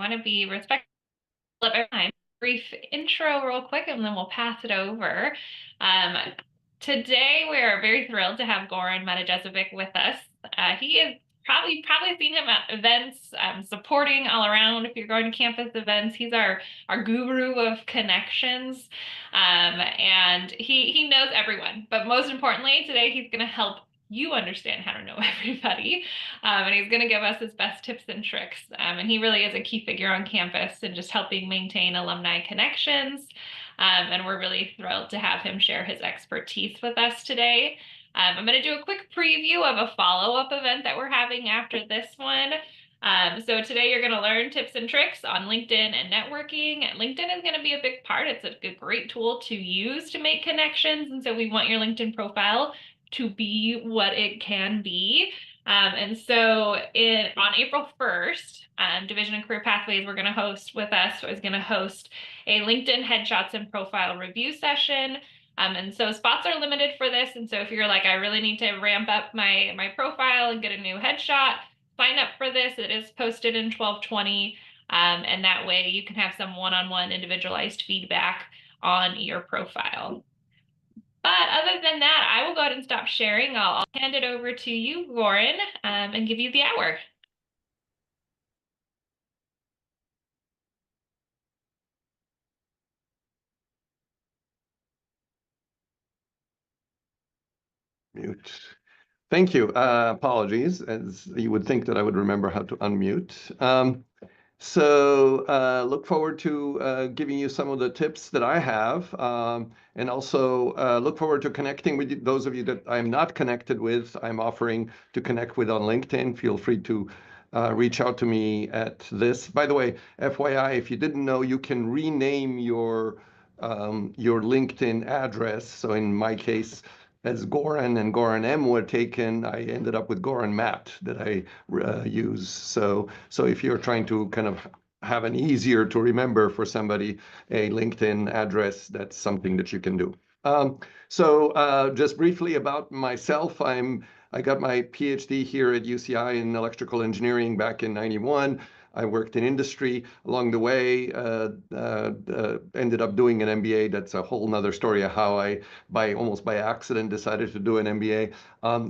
want to be respectful of every time. Brief intro real quick, and then we'll pass it over. Um, Today, we are very thrilled to have Goran Matijasevic with us. He is probably seen him at events, supporting all around. If you're going to campus events, he's our guru of connections, and he knows everyone. But most importantly, today he's going to help you understand how to know everybody. And he's going to give us his best tips and tricks. And he really is a key figure on campus and just helping maintain alumni connections. And we're really thrilled to have him share his expertise with us today. I'm going to do a quick preview of a follow-up event that we're having after this one. So today you're going to learn tips and tricks on LinkedIn and networking. LinkedIn is going to be a big part. It's a great tool to use to make connections. And so we want your LinkedIn profile to be what it can be. And so on April 1st, Division of Career Pathways we're going to host with us is going to host a LinkedIn headshots and profile review session. And so spots are limited for this. And so if you're like, I really need to ramp up my profile and get a new headshot, sign up for this. It is posted in 1220. And that way you can have some one-on-one individualized feedback on your profile. But other than that, I will go ahead and stop sharing. I'll hand it over to you, Goran, and give you the hour. Mute. Thank you. Apologies, as you would think that I would remember how to unmute. Look forward to giving you some of the tips that I have, and also look forward to connecting with those of you that I'm not connected with. I'm offering to connect with on LinkedIn. Feel free to reach out to me at this. By the way, FYI, if you didn't know, you can rename your LinkedIn address. So in my case, as Goran and Goran M were taken, I ended up with Goran Mat that I use. So if you're trying to kind of have an easier to remember for somebody, a LinkedIn address, that's something that you can do. Just briefly about myself, I got my PhD here at UCI in electrical engineering back in '91. I worked in industry along the way, ended up doing an MBA. That's a whole nother story of how I, almost by accident, decided to do an MBA.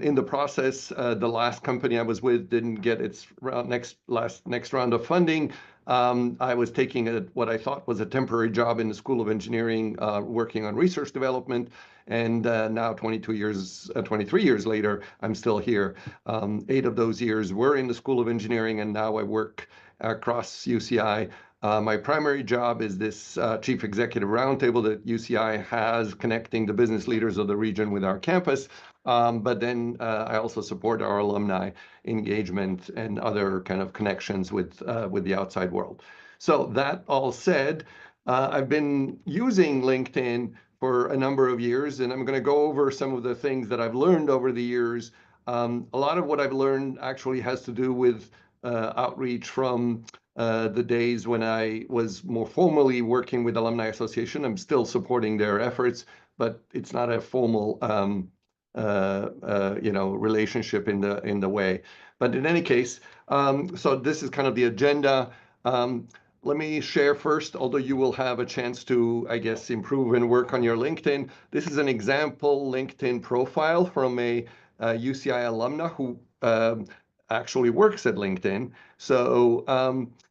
In the process, the last company I was with didn't get its next round of funding. I was taking what I thought was a temporary job in the School of Engineering, working on research development. And now 23 years later, I'm still here. 8 of those years were in the School of Engineering, and now I work across UCI. My primary job is this Chief Executive Roundtable that UCI has, connecting the business leaders of the region with our campus. But then I also support our alumni engagement and other kind of connections with the outside world. So that all said, I've been using LinkedIn for a number of years, and I'm going to go over some of the things that I've learned over the years. A lot of what I've learned actually has to do with outreach from the days when I was more formally working with Alumni Association. I'm still supporting their efforts, but it's not a formal relationship in the way. But in any case, so this is kind of the agenda. Let me share first, although you will have a chance to, I guess, improve and work on your LinkedIn. This is an example LinkedIn profile from a UCI alumna who actually works at LinkedIn. So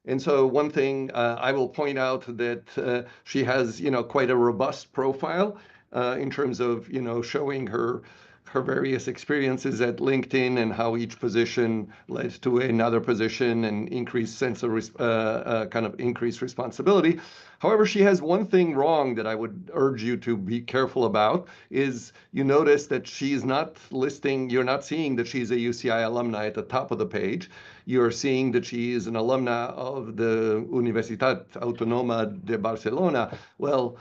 one thing I will point out that she has, quite a robust profile in terms of, showing her various experiences at LinkedIn and how each position led to another position and increased sense of increased responsibility. However, she has one thing wrong that I would urge you to be careful about, is you notice that she's not listing, you're not seeing that she's a UCI alumni at the top of the page. You're seeing that she is an alumna of the Universitat Autónoma de Barcelona. Well,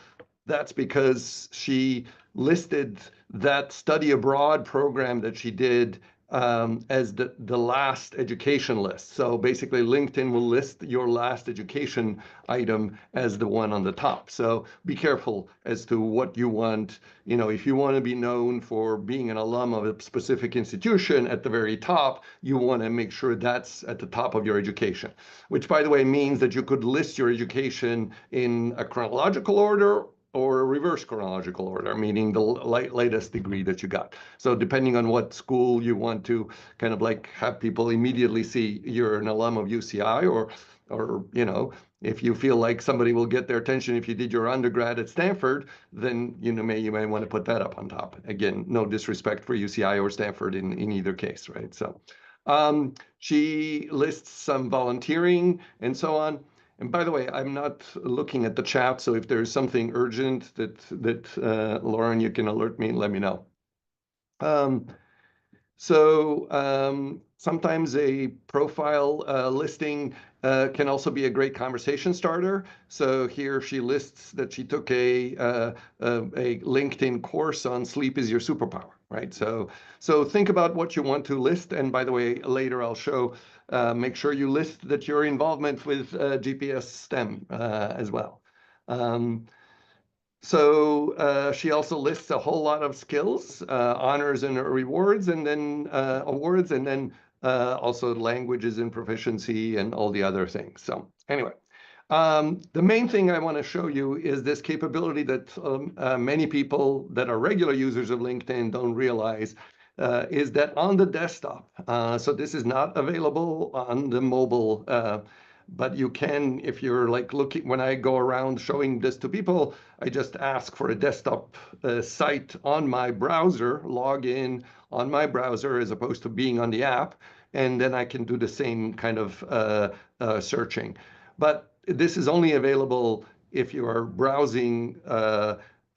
that's because she listed that study abroad program that she did as the last education list. So basically, LinkedIn will list your last education item as the one on the top. So be careful as to what you want. You know, if you want to be known for being an alum of a specific institution at the very top, you want to make sure that's at the top of your education, which, by the way, means that you could list your education in a chronological order or a reverse chronological order, meaning the latest degree that you got. So depending on what school you want to kind of like have people immediately see you're an alum of UCI, or you know, if you feel like somebody will get their attention if you did your undergrad at Stanford, then you may want to put that up on top. Again, no disrespect for UCI or Stanford in either case, right? So she lists some volunteering and so on. And by the way, I'm not looking at the chat, so if there's something urgent that Lauren, you can alert me and let me know. Um, sometimes a profile listing can also be a great conversation starter. So here she lists that she took a LinkedIn course on sleep is your superpower, right? So think about what you want to list. And by the way, later I'll show, make sure you list that your involvement with GPS STEM as well. She also lists a whole lot of skills, honors and rewards, and then awards, and then also languages and proficiency and all the other things. So anyway, the main thing I want to show you is this capability that many people that are regular users of LinkedIn don't realize, is that on the desktop, so this is not available on the mobile, but you can, if you're like looking, when I go around showing this to people, I just ask for a desktop site on my browser, log in on my browser as opposed to being on the app, and then I can do the same kind of searching. But this is only available if you are browsing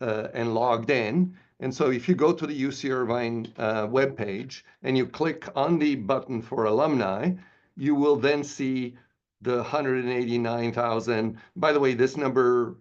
and logged in. And so if you go to the UC Irvine webpage and you click on the button for alumni, you will then see the 189,000. By the way, this number,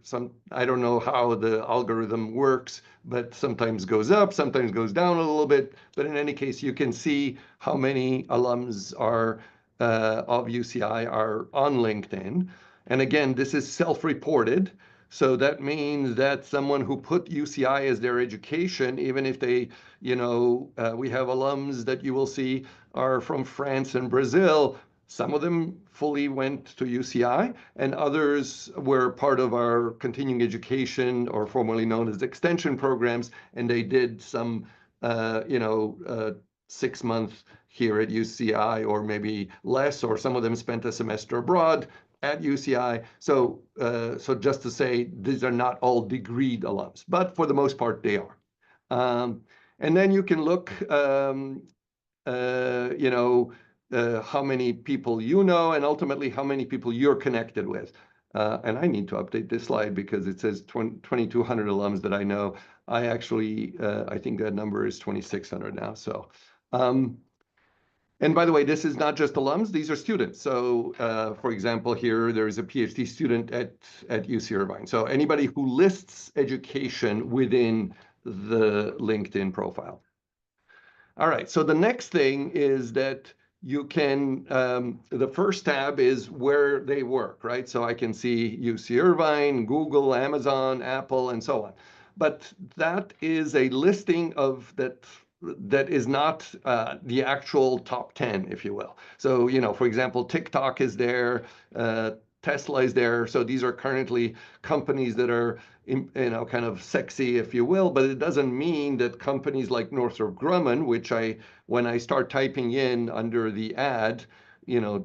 I don't know how the algorithm works, but sometimes goes up, sometimes goes down a little bit. But in any case, you can see how many alums are of UCI are on LinkedIn. And again, this is self-reported. So that means that someone who put UCI as their education, even if they, you know, we have alums that you will see are from France and Brazil. Some of them fully went to UCI, and others were part of our continuing education, or formerly known as extension programs, and they did some, 6 months here at UCI, or maybe less, or some of them spent a semester abroad at UCI. So just to say, these are not all degreed alums, but for the most part, they are. And then you can look, how many people you know, and ultimately how many people you're connected with. And I need to update this slide because it says 2,200 alums that I know. I actually, I think that number is 2,600 now. So, and by the way, this is not just alums, these are students. So for example, here, there is a PhD student at UC Irvine. So anybody who lists education within the LinkedIn profile. All right, so the next thing is that you can, the first tab is where they work, right? So I can see UC Irvine, Google, Amazon, Apple, and so on. But that is a listing of that is not the actual top 10, if you will. So, you know, for example, TikTok is there, Tesla is there. So these are currently companies that are, kind of sexy, if you will, but it doesn't mean that companies like Northrop Grumman, which when I start typing in under the ad,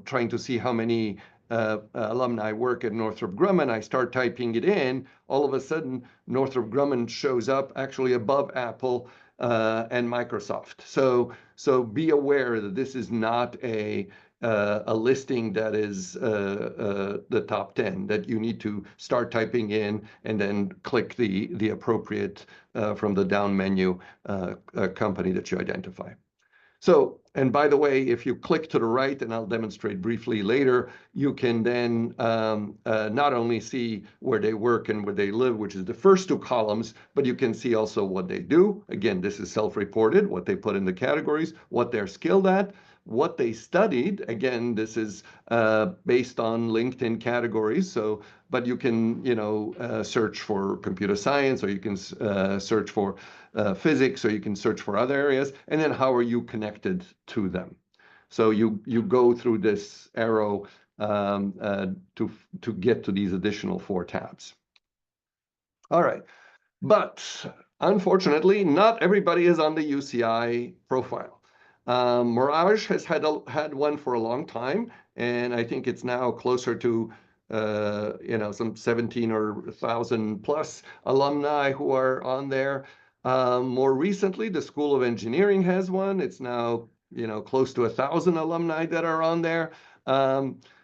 trying to see how many alumni work at Northrop Grumman, I start typing it in, all of a sudden Northrop Grumman shows up actually above Apple and Microsoft. So be aware that this is not a listing that is the top 10, that you need to start typing in and then click the appropriate from the down menu company that you identify. So, and by the way, if you click to the right, and I'll demonstrate briefly later, you can then not only see where they work and where they live, which is the first two columns, but you can see also what they do. Again, this is self-reported, what they put in the categories, what they're skilled at, what they studied. Again, this is based on LinkedIn categories. So, but you can, search for computer science, or you can search for physics, or you can search for other areas. And then how are you connected to them? So you go through this arrow to get to these additional 4 tabs. All right. But unfortunately, not everybody is on the UCI profile. Mirage has had one for a long time, and I think it's now closer to some 17 or 1,000 plus alumni who are on there. More recently, the School of Engineering has one. It's now close to 1,000 alumni that are on there.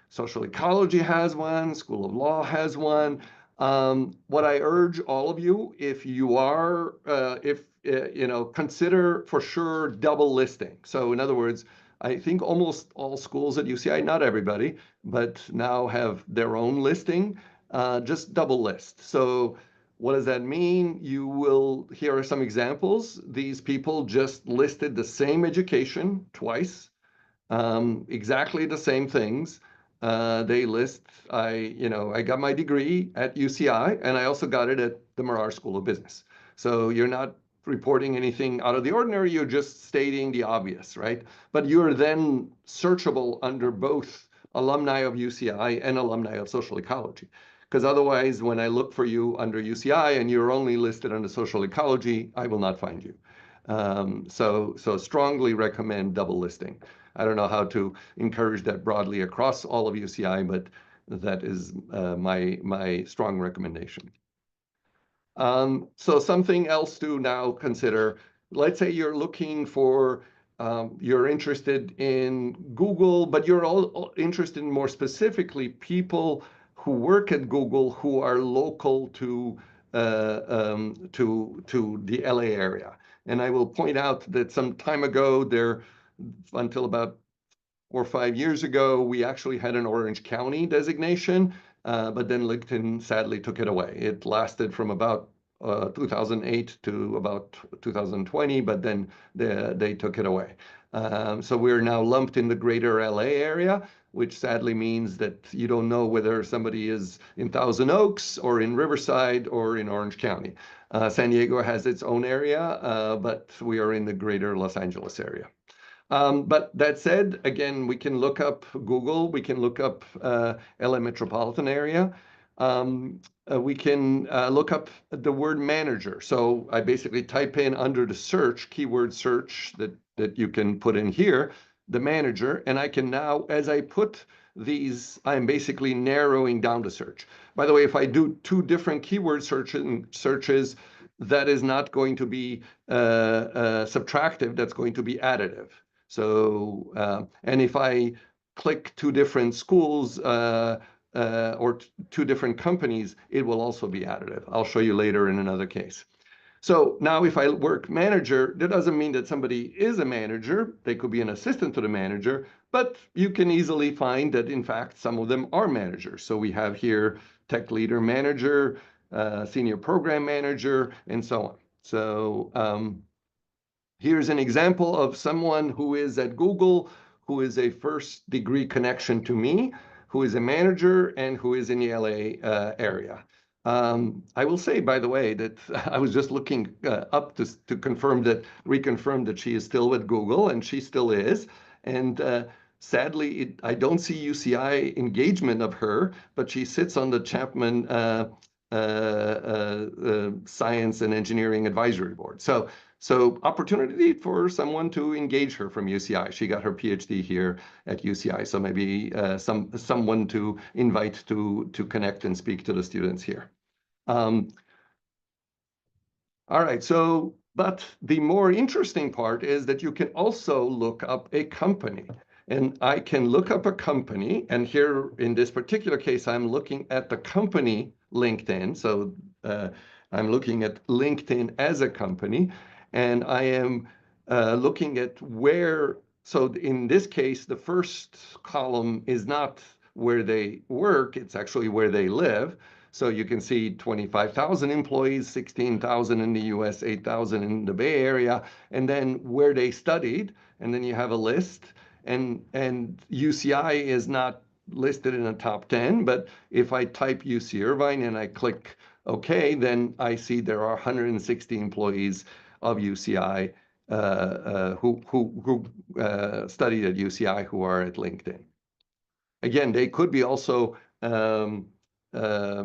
Social Ecology has one. School of Law has one. What I urge all of you, if you are, consider for sure double listing. So in other words, I think almost all schools at UCI, not everybody, but now have their own listing, just double list. So what does that mean? Here are some examples. These people just listed the same education twice, exactly the same things. They list, I got my degree at UCI, and I also got it at the Mirage School of Business. So you're not reporting anything out of the ordinary, you're just stating the obvious, right? But you're then searchable under both alumni of UCI and alumni of social ecology. Because otherwise, when I look for you under UCI and you're only listed under social ecology, I will not find you. So strongly recommend double listing. I don't know how to encourage that broadly across all of UCI, but that is my strong recommendation. So something else to now consider. Let's say you're looking for, you're interested in Google, but you're all interested in more specifically people who work at Google who are local to the LA area. And I will point out that some time ago, until about 4 or 5 years ago, we actually had an Orange County designation, but then LinkedIn sadly took it away. It lasted from about 2008 to about 2020, but then they took it away. So we're now lumped in the greater LA area, which sadly means that you don't know whether somebody is in Thousand Oaks or in Riverside or in Orange County. San Diego has its own area, but we are in the greater Los Angeles area. But that said, again, we can look up Google, we can look up LA metropolitan area. We can look up the word manager. So I basically type in under the search, keyword search that you can put in here, the manager, and I can now, as I put these, I'm basically narrowing down the search. By the way, if I do 2 different keyword searches, that is not going to be subtractive, that's going to be additive. So, and if I click 2 different schools or 2 different companies, it will also be additive. I'll show you later in another case. So now if I work manager, that doesn't mean that somebody is a manager. They could be an assistant to the manager, but you can easily find that in fact, some of them are managers. So we have here tech leader manager, senior program manager, and so on. So, here's an example of someone who is at Google, who is a first degree connection to me, who is a manager and who is in the LA area. I will say, by the way, that I was just looking up to reconfirm that she is still with Google, and she still is. And sadly, I don't see UCI engagement of her, but she sits on the Chapman Science and Engineering Advisory Board. So opportunity for someone to engage her from UCI. She got her PhD here at UCI, so maybe someone to invite to connect and speak to the students here. All right, so, but the more interesting part is that you can also look up a company. And I can look up a company, and here in this particular case, I'm looking at the company LinkedIn. So I'm looking at LinkedIn as a company, and I am looking at where, so in this case, the first column is not where they work, it's actually where they live. So you can see 25,000 employees, 16,000 in the US, 8,000 in the Bay Area, and then where they studied, and then you have a list. And UCI is not listed in the top 10, but if I type UC Irvine and I click OK, then I see there are 160 employees of UCI who studied at UCI who are at LinkedIn. Again, they could be also uh,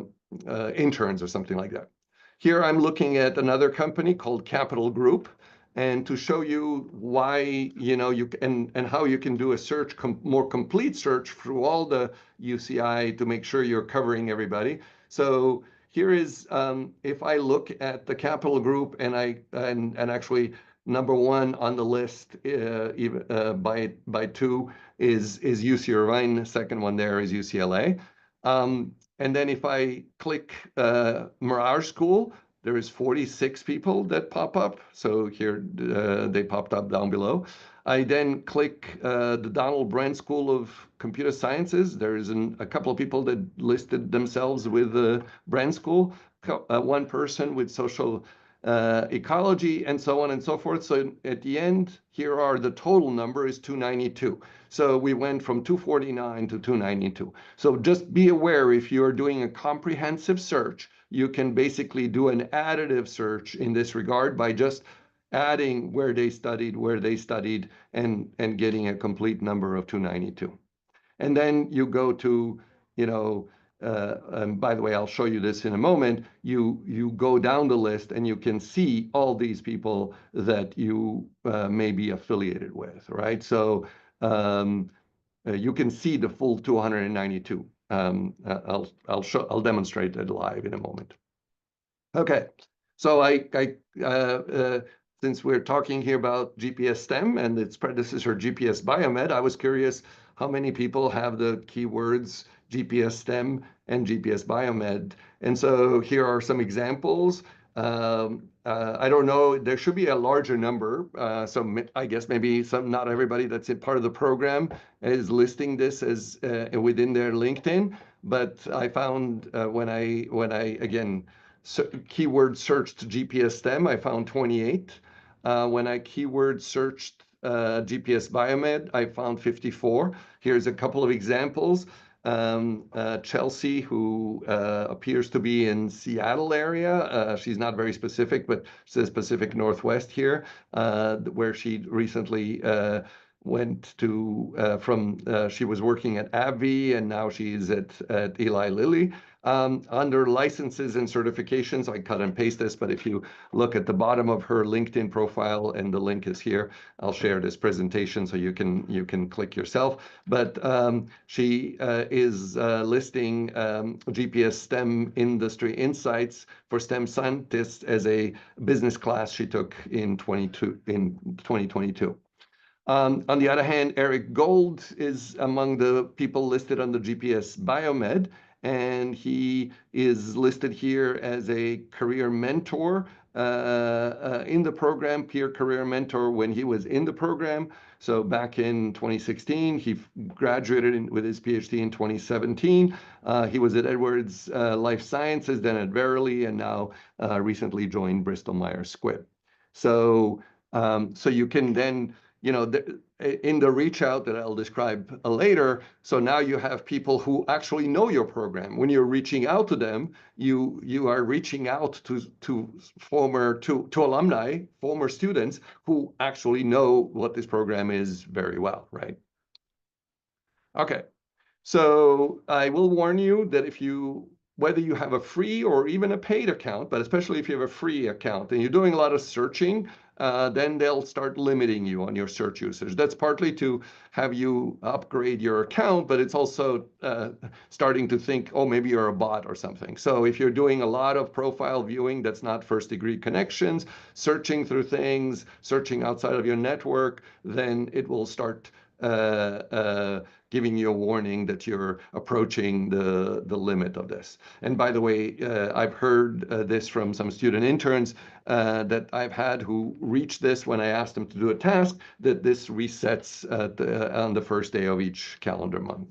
interns or something like that. Here I'm looking at another company called Capital Group, and to show you why, you and how you can do a search, more complete search through all the UCI to make sure you're covering everybody. So here is, if I look at the Capital Group and actually number one on the list, even by two is UC Irvine. The second one there is UCLA. And then if I click Mirage School, there is 46 people that pop up. So here they popped up down below. I then click the Donald Brent School of Computer Sciences. There is a couple of people that listed themselves with the Brent School, one person with social ecology, and so on and so forth. So at the end, here are the total number is 292. So we went from 249 to 292. So just be aware, if you're doing a comprehensive search, you can basically do an additive search in this regard by just adding where they studied, and getting a complete number of 292. And then you go to, and by the way, I'll show you this in a moment. You go down the list and you can see all these people that you may be affiliated with, right? So you can see the full 292. I'll demonstrate that live in a moment. Okay, so since we're talking here about GPS STEM and its predecessor GPS Biomed, I was curious how many people have the keywords GPS STEM and GPS Biomed. And so here are some examples. I don't know, there should be a larger number. So I guess maybe not everybody that's part of the program is listing this as within their LinkedIn. But I found when I again, keyword searched GPS STEM, I found 28. When I keyword searched GPS Biomed, I found 54. Here's a couple of examples. Chelsea, who appears to be in Seattle area. She's not very specific, but says Pacific Northwest here, where she recently went to she was working at AbbVie, and now she's at Eli Lilly. Under licenses and certifications, I cut and paste this, but if you look at the bottom of her LinkedIn profile, and the link is here, I'll share this presentation so you can click yourself. But she is listing GPS STEM Industry Insights for STEM scientists as a business class she took in 2022. On the other hand, Eric Gold is among the people listed on the GPS Biomed, and he is listed here as a career mentor in the program, peer career mentor when he was in the program. So back in 2016, he graduated with his PhD in 2017. He was at Edwards Life Sciences, then at Verily, and now recently joined Bristol Myers Squibb. So you can then, in the reach out that I'll describe later, so now you have people who actually know your program. When you're reaching out to them, you are reaching out to alumni, former students who actually know what this program is very well, right? Okay, so I will warn you that whether you have a free or even a paid account, but especially if you have a free account and you're doing a lot of searching, then they'll start limiting you on your search usage. That's partly to have you upgrade your account, but it's also starting to think, oh, maybe you're a bot or something. So if you're doing a lot of profile viewing that's not first-degree connections, searching through things, searching outside of your network, then it will start giving you a warning that you're approaching the limit of this. And by the way, I've heard this from some student interns that I've had who reached this when I asked them to do a task, that this resets on the first day of each calendar month.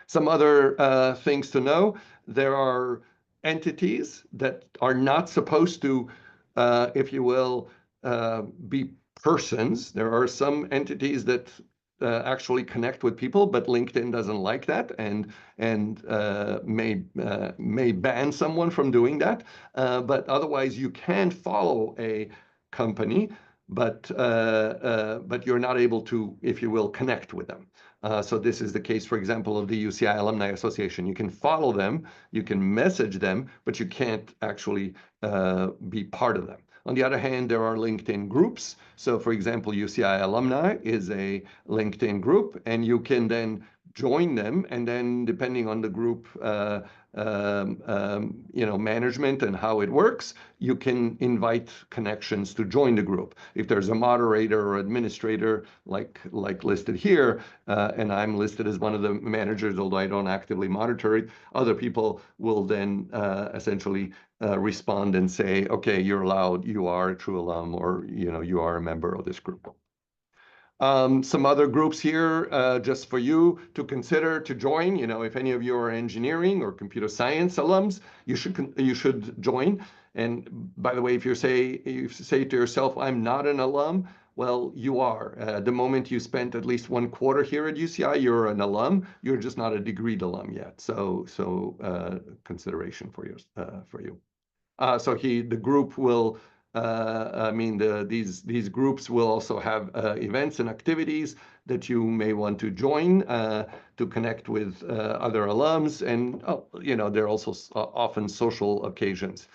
Some other things to know: there are entities that are not supposed to, if you will, be persons. There are some entities that actually connect with people, but LinkedIn doesn't like that, and may ban someone from doing that. But otherwise, you can follow a company, but you're not able to, if you will, connect with them. So this is the case, for example, of the UCI Alumni Association. You can follow them, you can message them, but you can't actually be part of them. On the other hand, there are LinkedIn groups. So for example, UCI Alumni is a LinkedIn group, and you can then join them, and then depending on the group management and how it works, you can invite connections to join the group. If there's a moderator or administrator like listed here, and I'm listed as one of the managers, although I don't actively monitor it, other people will then essentially respond and say, okay, you're allowed, you are a true alum, or you are a member of this group. Some other groups here just for you to consider to join. If any of you are engineering or computer science alums, you should join. And by the way, if you say to yourself, I'm not an alum, well, you are. The moment you spent at least 1/4 here at UCI, you're an alum. You're just not a degreed alum yet. So consideration for you. So the group will, these groups will also have events and activities that you may want to join to connect with other alums, and there are also often social occasions.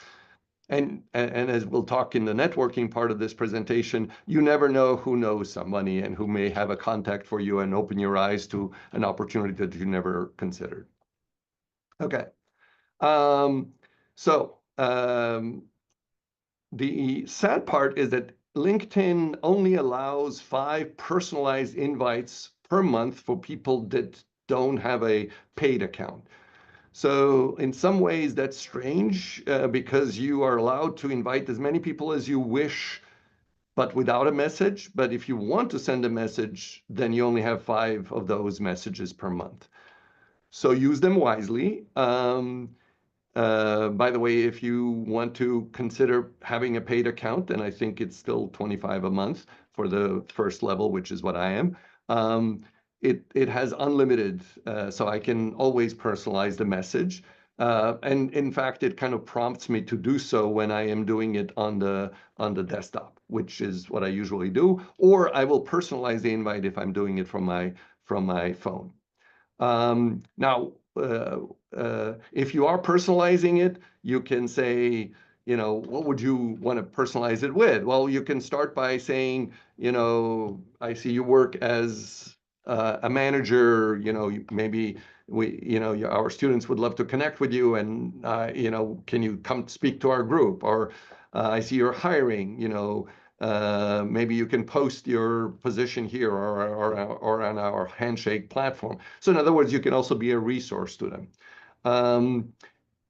And as we'll talk in the networking part of this presentation, you never know who knows somebody and who may have a contact for you and open your eyes to an opportunity that you never considered. Okay. The sad part is that LinkedIn only allows 5 personalized invites per month for people that don't have a paid account. So in some ways that's strange because you are allowed to invite as many people as you wish, but without a message. But if you want to send a message, then you only have 5 of those messages per month. So use them wisely. By the way, if you want to consider having a paid account, then I think it's still $25 a month for the first level, which is what I am. It has unlimited, so I can always personalize the message. And in fact, it kind of prompts me to do so when I am doing it on the desktop, which is what I usually do. Or I will personalize the invite if I'm doing it from my phone. Now, if you are personalizing it, you can say, what would you want to personalize it with? Well, you can start by saying, I see you work as a manager, maybe our students would love to connect with you, and can you come speak to our group? Or I see you're hiring, maybe you can post your position here or on our Handshake platform. So in other words, you can also be a resource to them.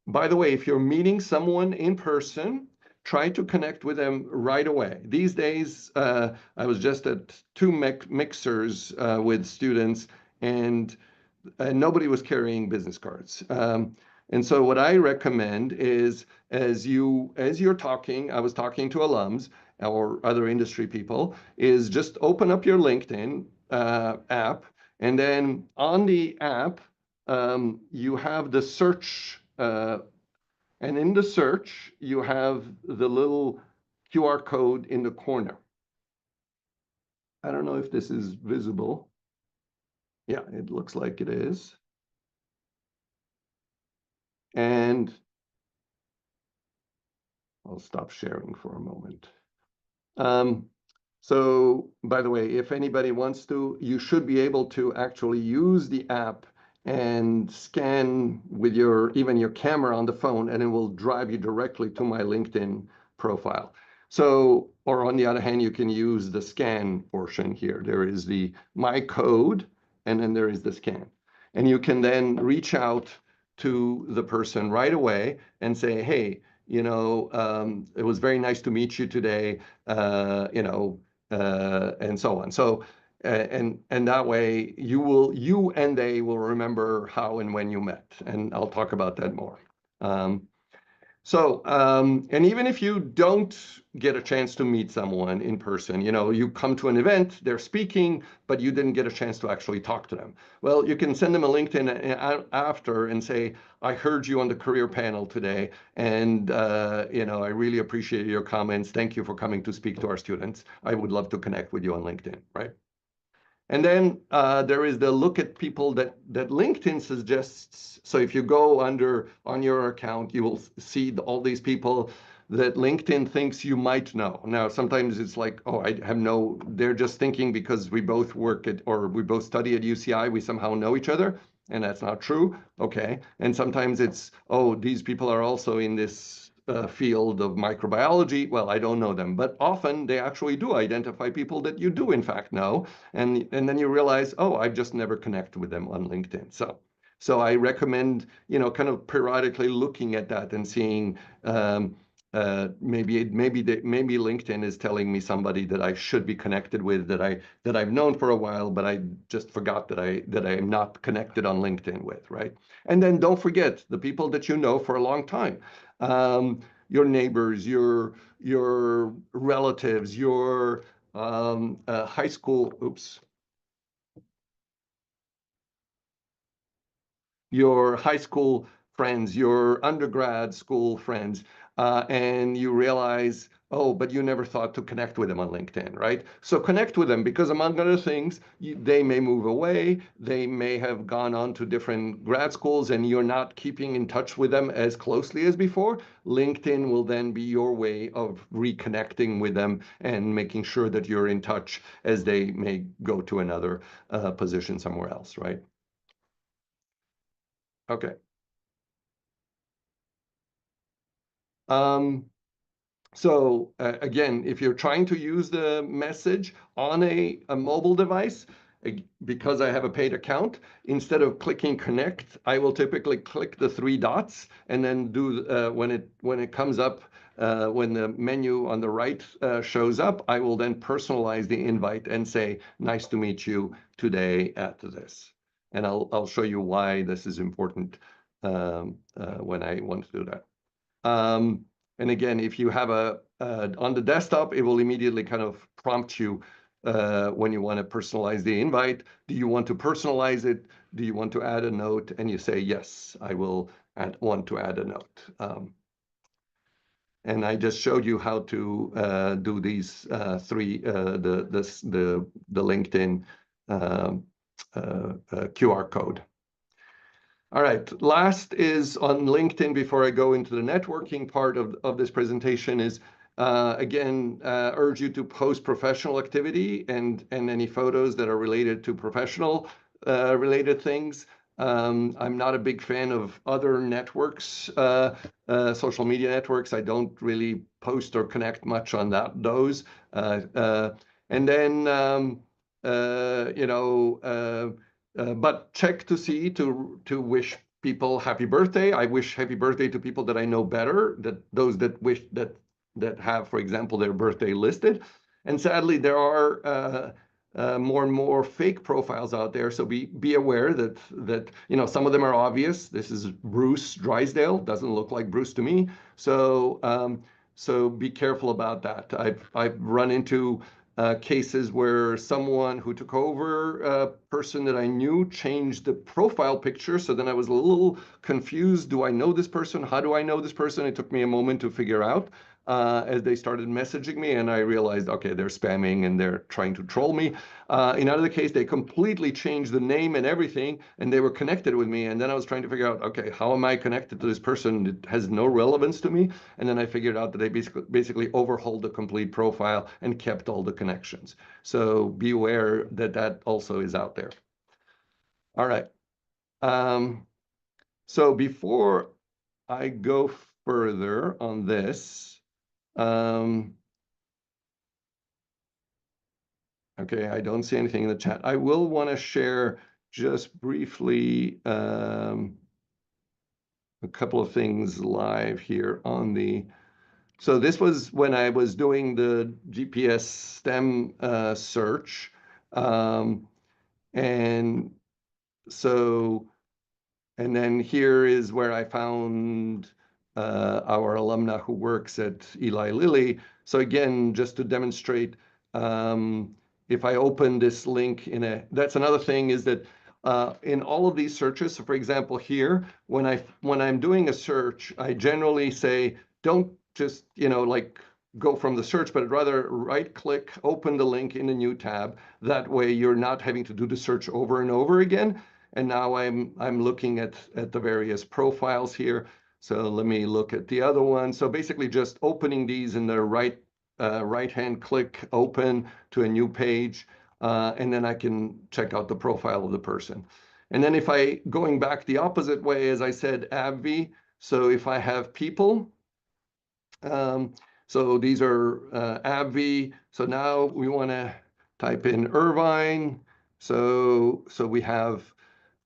By the way, if you're meeting someone in person, try to connect with them right away. These days, I was just at 2 mixers with students, and nobody was carrying business cards. And so what I recommend is, as you're talking, I was talking to alums or other industry people, is just open up your LinkedIn app, and then on the app, you have the search, and in the search, you have the little QR code in the corner. I don't know if this is visible. Yeah, it looks like it is. And I'll stop sharing for a moment. So by the way, if anybody wants to, you should be able to actually use the app and scan with even your camera on the phone, and it will drive you directly to my LinkedIn profile. So, or on the other hand, you can use the scan portion here. There is my code, and then there is the scan. And you can then reach out to the person right away and say, hey, it was very nice to meet you today, and so on. So, and that way you and they will remember how and when you met, and I'll talk about that more. Um, and even if you don't get a chance to meet someone in person, you come to an event, they're speaking, but you didn't get a chance to actually talk to them. Well, you can send them a LinkedIn after and say, I heard you on the career panel today, and I really appreciate your comments. Thank you for coming to speak to our students. I would love to connect with you on LinkedIn, right? And then there is the look at people that LinkedIn suggests. So if you go on your account, you will see all these people that LinkedIn thinks you might know. Now, sometimes it's like, oh, they're just thinking because we both we both study at UCI, we somehow know each other. And that's not true. Okay. And sometimes it's, oh, these people are also in this field of microbiology. Well, I don't know them, but often they actually do identify people that you do in fact know, and then you realize, oh, I've just never connected with them on LinkedIn. So I recommend, kind of periodically looking at that and seeing, maybe LinkedIn is telling me somebody that I should be connected with, that I've known for a while, but I just forgot that I am not connected on LinkedIn with, right? And then don't forget the people that you know for a long time, your neighbors, your relatives, your high school. Oops. Your high school friends, your undergrad school friends, and you realize, oh, but you never thought to connect with them on LinkedIn, right? So connect with them because, among other things, they may move away, they may have gone on to different grad schools, and you're not keeping in touch with them as closely as before. LinkedIn will then be your way of reconnecting with them and making sure that you're in touch as they may go to another position somewhere else, right? Okay. Um, so again, if you're trying to use the message on a mobile device, because I have a paid account, instead of clicking connect, I will typically click the three dots and then do when it comes up, when the menu on the right shows up, I will then personalize the invite and say, nice to meet you today at this. And I'll show you why this is important when I want to do that. And again, if you have on the desktop, it will immediately kind of prompt you when you want to personalize the invite. Do you want to personalize it? Do you want to add a note? And you say, yes, I will want to add a note. And I just showed you how to do these three, the LinkedIn QR code. All right, last is on LinkedIn before I go into the networking part of this presentation is, again, urge you to post professional activity and any photos that are related to professional related things. I'm not a big fan of other networks, social media networks. I don't really post or connect much on those. And then, but check to see to wish people happy birthday. I wish happy birthday to people that I know better, those that wish that have, for example, their birthday listed. And sadly, there are more and more fake profiles out there. So be aware that some of them are obvious. This is Bruce Drysdale. Doesn't look like Bruce to me. So be careful about that. I've run into cases where someone who took over a person that I knew changed the profile picture. So then I was a little confused. Do I know this person? How do I know this person? It took me a moment to figure out as they started messaging me, and I realized, okay, they're spamming and they're trying to troll me. In another case, they completely changed the name and everything, and they were connected with me. And then I was trying to figure out, okay, how am I connected to this person? It has no relevance to me. And then I figured out that they basically overhauled the complete profile and kept all the connections. So be aware that that also is out there. All right. So before I go further on this, okay, I don't see anything in the chat. I will want to share just briefly a couple of things live here on the. So this was when I was doing the GPS STEM search. Um, and so, and then here is where I found our alumna who works at Eli Lilly. So again, just to demonstrate, um, if I open this link that's another thing is that in all of these searches, so for example, here, when I'm doing a search, I generally say, don't just, like go from the search, but rather right click, open the link in a new tab. That way you're not having to do the search over and over again. And now I'm looking at the various profiles here. So let me look at the other one. So basically just opening these in the right-hand click, open to a new page, and then I can check out the profile of the person. And then if going back the opposite way, as I said, AbbVie. So if I have people, so these are AbbVie. So now we want to type in Irvine. So we have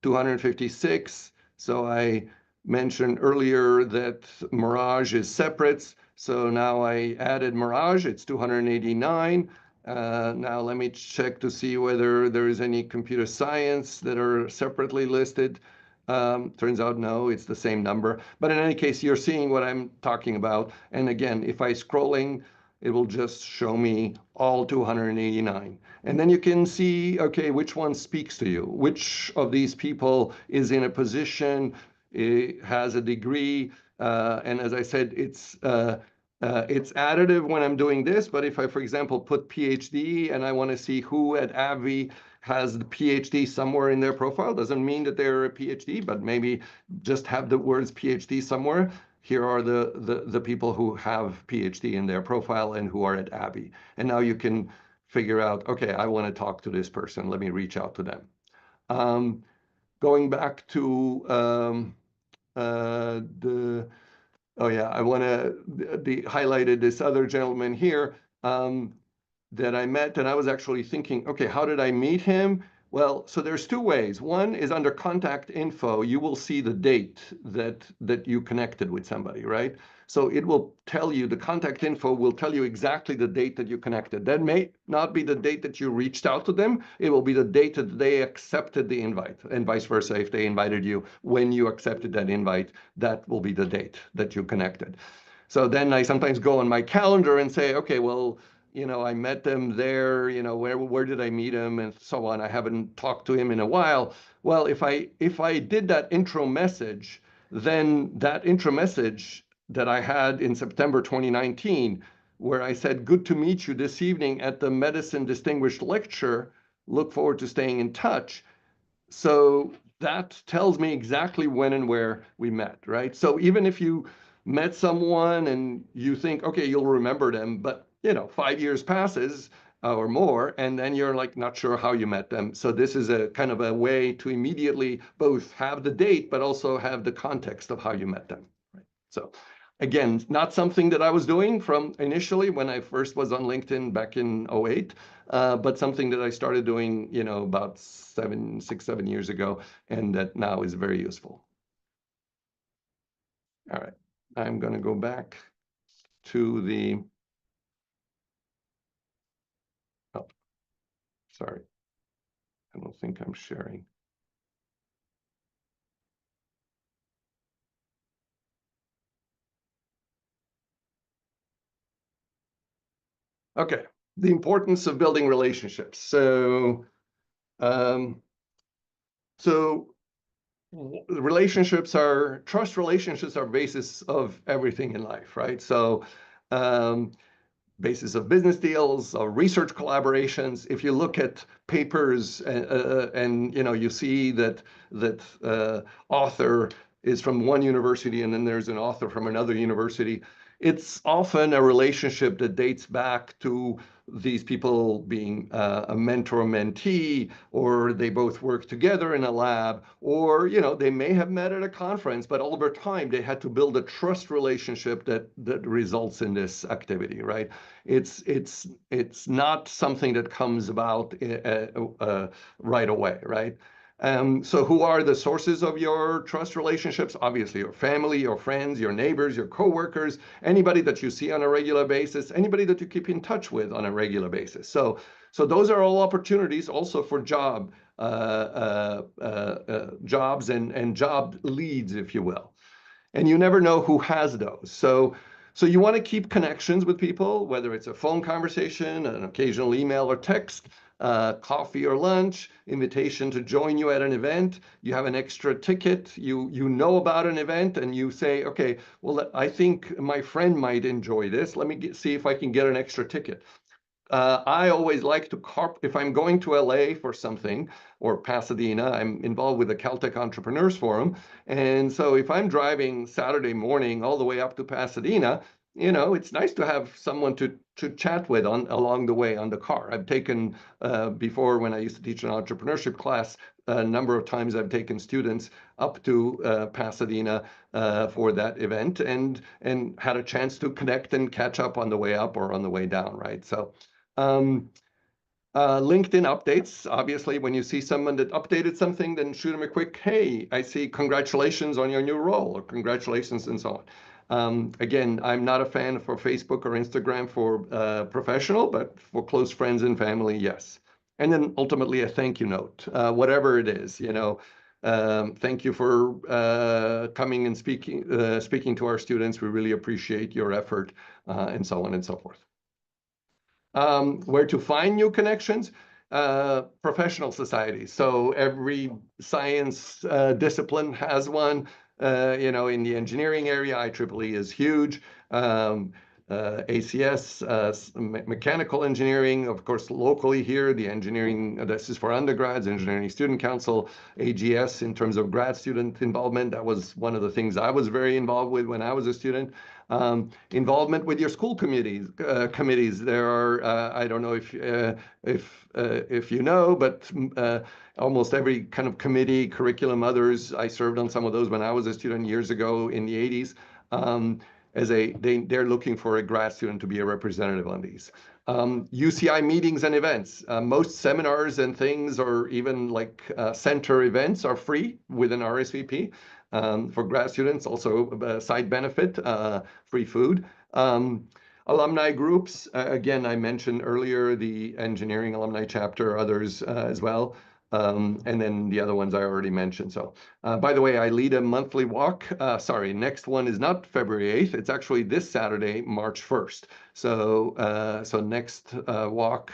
256. So I mentioned earlier that Mirage is separate. So now I added Mirage, it's 289. Now let me check to see whether there is any computer science that are separately listed. Turns out no, it's the same number. But in any case, you're seeing what I'm talking about. And again, if I scrolling, it will just show me all 289. And then you can see, okay, which one speaks to you? Which of these people is in a position, has a degree? And as I said, it's additive when I'm doing this, but if I, for example, put PhD and I want to see who at AbbVie has the PhD somewhere in their profile, doesn't mean that they're a PhD, but maybe just have the words PhD somewhere. Here are the people who have PhD in their profile and who are at AbbVie. And now you can figure out, okay, I want to talk to this person. Let me reach out to them. Going back to the oh yeah, I want to highlighted this other gentleman here that I met, and I was actually thinking, okay, how did I meet him? Well, so there's two ways. One is under contact info, you will see the date that you connected with somebody, right? So it will tell you, the contact info will tell you exactly the date that you connected. That may not be the date that you reached out to them. It will be the date that they accepted the invite, and vice versa. If they invited you when you accepted that invite, that will be the date that you connected. So then I sometimes go on my calendar and say, okay, well, I met them there, where did I meet him and so on. I haven't talked to him in a while. Well, if I did that intro message, then that intro message that I had in September 2019, where I said, good to meet you this evening at the Medicine Distinguished Lecture, look forward to staying in touch. So that tells me exactly when and where we met, right? So even if you met someone and you think, okay, you'll remember them, but 5 years passes or more, and then you're like not sure how you met them. So this is a kind of a way to immediately both have the date, but also have the context of how you met them. Right? So again, not something that I was doing from initially when I first was on LinkedIn back in 08, but something that I started doing, about 6, 7 years ago, and that now is very useful. All right, I'm going to go back to the, oh, sorry, I don't think I'm sharing. Okay, the importance of building relationships. Um, so trust relationships are basis of everything in life, right? So basis of business deals, of research collaborations. If you look at papers and you see that author is from one university and then there's an author from another university, it's often a relationship that dates back to these people being a mentor-mentee, or they both work together in a lab, or they may have met at a conference, but over time they had to build a trust relationship that results in this activity, right? It's not something that comes about right away, right? So who are the sources of your trust relationships? Obviously, your family, your friends, your neighbors, your coworkers, anybody that you see on a regular basis, anybody that you keep in touch with on a regular basis. So those are all opportunities also for jobs and job leads, if you will. And you never know who has those. So you want to keep connections with people, whether it's a phone conversation, an occasional email or text, coffee or lunch, invitation to join you at an event. You have an extra ticket. You know about an event, and you say, okay, well, I think my friend might enjoy this. Let me see if I can get an extra ticket. I always like to if I'm going to LA for something or Pasadena, I'm involved with the Caltech Entrepreneurs Forum. And so if I'm driving Saturday morning all the way up to Pasadena, it's nice to have someone to chat with along the way on the car. I've taken before, when I used to teach an entrepreneurship class, a number of times I've taken students up to Pasadena for that event and had a chance to connect and catch up on the way up or on the way down, right? So um, LinkedIn updates, obviously, when you see someone that updated something, then shoot them a quick, hey, I see congratulations on your new role, or congratulations and so on. Again, I'm not a fan for Facebook or Instagram for professional, but for close friends and family, yes. And then ultimately a thank you note, whatever it is, thank you for coming and speaking to our students. We really appreciate your effort, and so on and so forth. Where to find new connections? Professional societies. So every science discipline has one. In the engineering area, IEEE is huge. ACS, mechanical engineering, of course, locally here, the engineering, this is for undergrads, Engineering Student Council, AGS in terms of grad student involvement. That was one of the things I was very involved with when I was a student. Involvement with your school committees. There are, I don't know if you know, but almost every kind of committee, curriculum, others. I served on some of those when I was a student years ago in the 80s. They're looking for a grad student to be a representative on these. UCI meetings and events. Most seminars and things, or even like center events, are free with an RSVP. For grad students, also a side benefit, free food. Alumni groups, again, I mentioned earlier the engineering alumni chapter, others as well. And then the other ones I already mentioned. So, by the way, I lead a monthly walk. Sorry, next one is not February 8th. It's actually this Saturday, March 1st. So next walk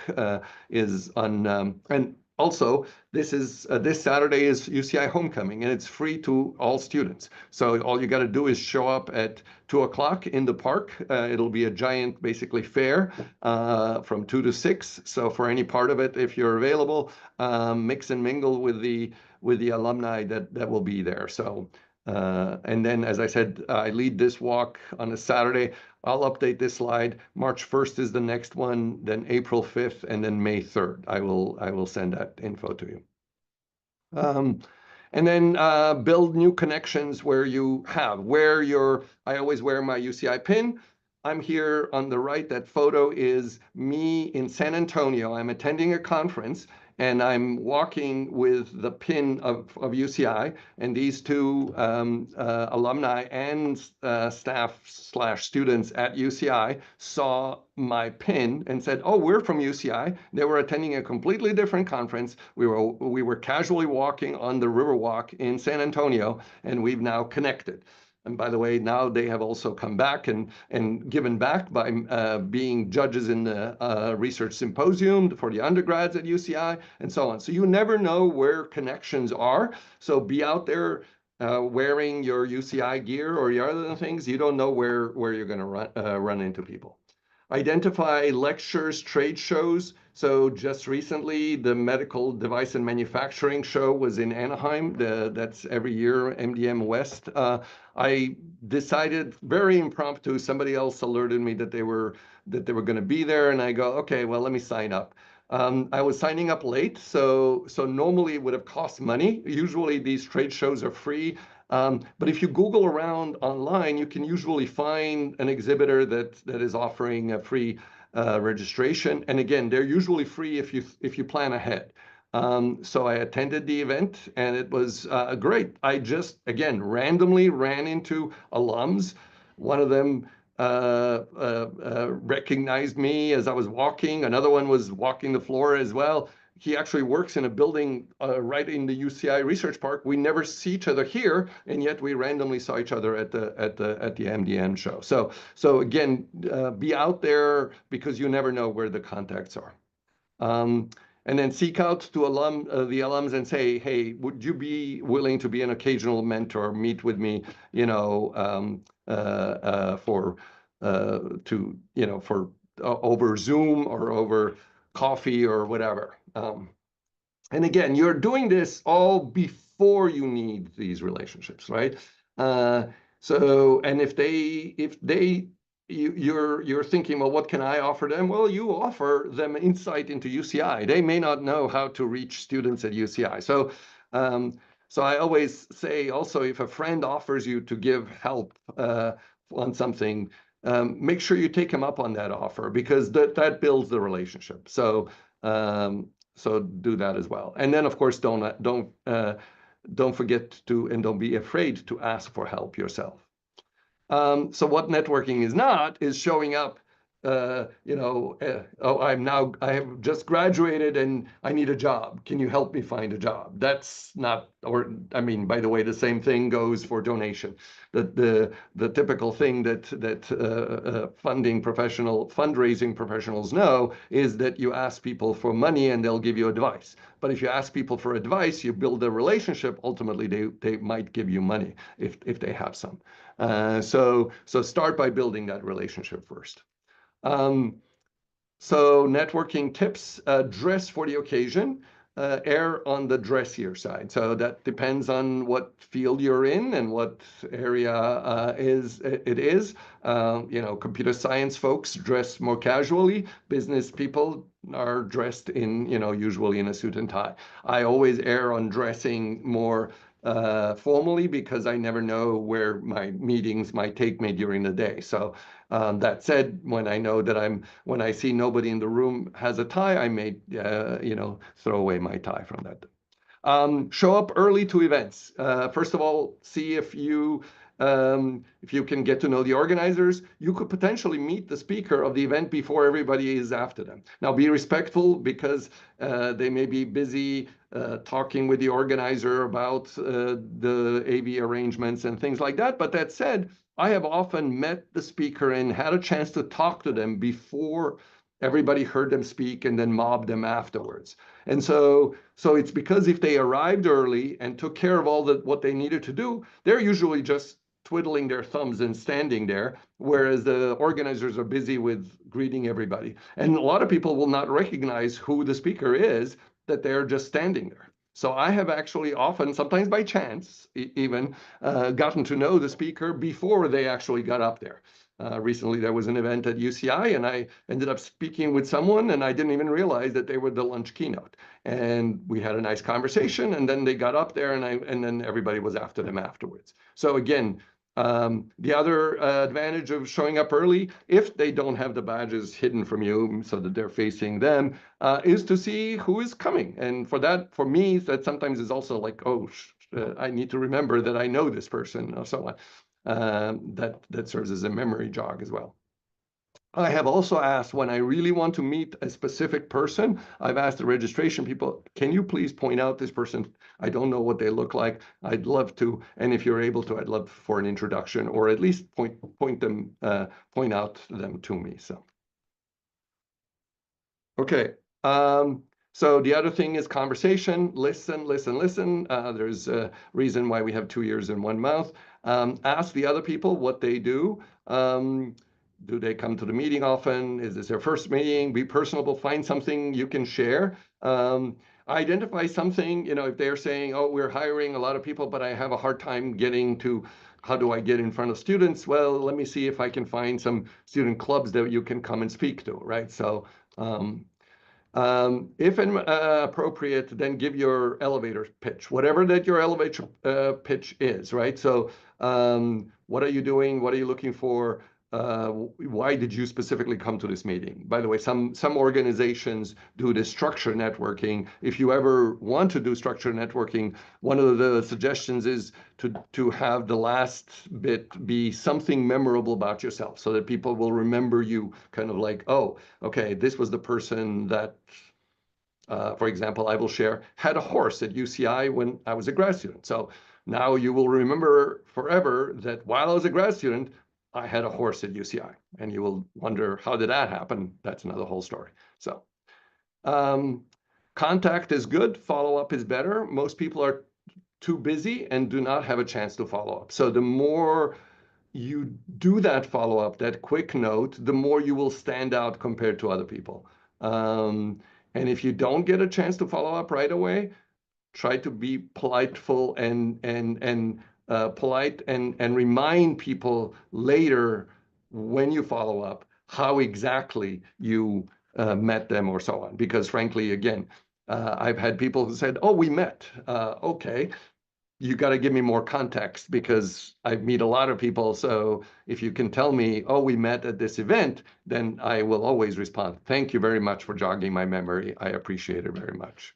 is on, and also this Saturday is UCI homecoming, and it's free to all students. So all you got to do is show up at 2 o'clock in the park. It'll be a giant, basically, fair from 2 to 6. So for any part of it, if you're available, mix and mingle with the alumni that will be there. So and then, as I said, I lead this walk on a Saturday. I'll update this slide. March 1st is the next one, then April 5th, and then May 3rd. I will send that info to you. And then build new connections where you have. I always wear my UCI pin. I'm here on the right. That photo is me in San Antonio. I'm attending a conference, and I'm walking with the pin of UCI. And these two alumni and staff/students at UCI saw my pin and said, "Oh, we're from UCI." They were attending a completely different conference. We were casually walking on the Riverwalk in San Antonio, and we've now connected. And by the way, now they have also come back and given back by being judges in the research symposium for the undergrads at UCI and so on. So you never know where connections are. So be out there wearing your UCI gear or your other things. You don't know where you're going to run into people. Identify lectures, trade shows. So just recently, the Medical Device and Manufacturing Show was in Anaheim. That's every year, MDM West. I decided, very impromptu, somebody else alerted me that they were going to be there, and I go, okay, well, let me sign up. I was signing up late, so normally it would have cost money. Usually these trade shows are free. But if you Google around online, you can usually find an exhibitor that is offering a free registration. And again, they're usually free if you plan ahead. So I attended the event, and it was great. I just, again, randomly ran into alums. One of them recognized me as I was walking. Another one was walking the floor as well. He actually works in a building right in the UCI Research Park. We never see each other here, and yet we randomly saw each other at the MDN show. So again, be out there because you never know where the contacts are. And then seek out to the alums and say, hey, would you be willing to be an occasional mentor, meet with me, for over Zoom or over coffee or whatever. And again, you're doing this all before you need these relationships, right? Uh, and if you're thinking, well, what can I offer them? Well, you offer them insight into UCI. They may not know how to reach students at UCI. Um, so I always say also, if a friend offers you to give help on something, make sure you take him up on that offer because that builds the relationship. So do that as well. And then, of course, don't forget to, and don't be afraid to ask for help yourself. So what networking is not is showing up, oh, I have just graduated and I need a job. Can you help me find a job? That's not, or I mean, by the way, the same thing goes for donation. The typical thing that fundraising professionals know is that you ask people for money and they'll give you advice. But if you ask people for advice, you build a relationship. Ultimately, they might give you money if they have some. So start by building that relationship first. Um, so networking tips, dress for the occasion, err on the dressier side. So that depends on what field you're in and what area it is. Computer science folks dress more casually. Business people are dressed usually in a suit and tie. I always err on dressing more formally because I never know where my meetings might take me during the day. So that said, when I see nobody in the room has a tie, I may, throw away my tie from that. Show up early to events. First of all, see if you can get to know the organizers. You could potentially meet the speaker of the event before everybody is after them. Now, be respectful because they may be busy talking with the organizer about the AV arrangements and things like that. But that said, I have often met the speaker and had a chance to talk to them before everybody heard them speak and then mobbed them afterwards. And so it's because if they arrived early and took care of what they needed to do, they're usually just twiddling their thumbs and standing there, whereas the organizers are busy with greeting everybody. And a lot of people will not recognize who the speaker is, that they're just standing there. So I have actually often, sometimes by chance, even gotten to know the speaker before they actually got up there. Recently, there was an event at UCI, and I ended up speaking with someone, and I didn't even realize that they were the lunch keynote. And we had a nice conversation, and then they got up there, and then everybody was after them afterwards. So again, the other advantage of showing up early, if they don't have the badges hidden from you so that they're facing them, is to see who is coming. And for me, that sometimes is also like, oh, I need to remember that I know this person or so on. That serves as a memory jog as well. I have also asked when I really want to meet a specific person, I've asked the registration people, can you please point out this person? I don't know what they look like. I'd love to. And if you're able to, I'd love for an introduction or at least point out them to me. So, okay. So the other thing is conversation. Listen, listen, listen. There's a reason why we have 2 ears and 1 mouth. Ask the other people what they do. Do they come to the meeting often? Is this their first meeting? Be personable. Find something you can share. Identify something, if they're saying, oh, we're hiring a lot of people, but I have a hard time getting to how do I get in front of students? Well, let me see if I can find some student clubs that you can come and speak to, right? So if appropriate, then give your elevator pitch, whatever that your elevator pitch is, right? So what are you doing? What are you looking for? why did you specifically come to this meeting? By the way, some organizations do this structure networking. If you ever want to do structure networking, one of the suggestions is to have the last bit be something memorable about yourself, so that people will remember you, kind of like, oh, okay, this was the person that, for example, I will share, had a horse at UCI when I was a grad student. So now you will remember forever that while I was a grad student, I had a horse at UCI. And you will wonder, how did that happen? That's another whole story. So um, contact is good. Follow-up is better. Most people are too busy and do not have a chance to follow up. So the more you do that follow-up, that quick note, the more you will stand out compared to other people. And if you don't get a chance to follow up right away, try to be politeful and polite and remind people later when you follow up how exactly you met them or so on. Because frankly, again, I've had people who said, "Oh, we met." Okay, you got to give me more context because I meet a lot of people. So if you can tell me, "Oh, we met at this event," then I will always respond. Thank you very much for jogging my memory. I appreciate it very much.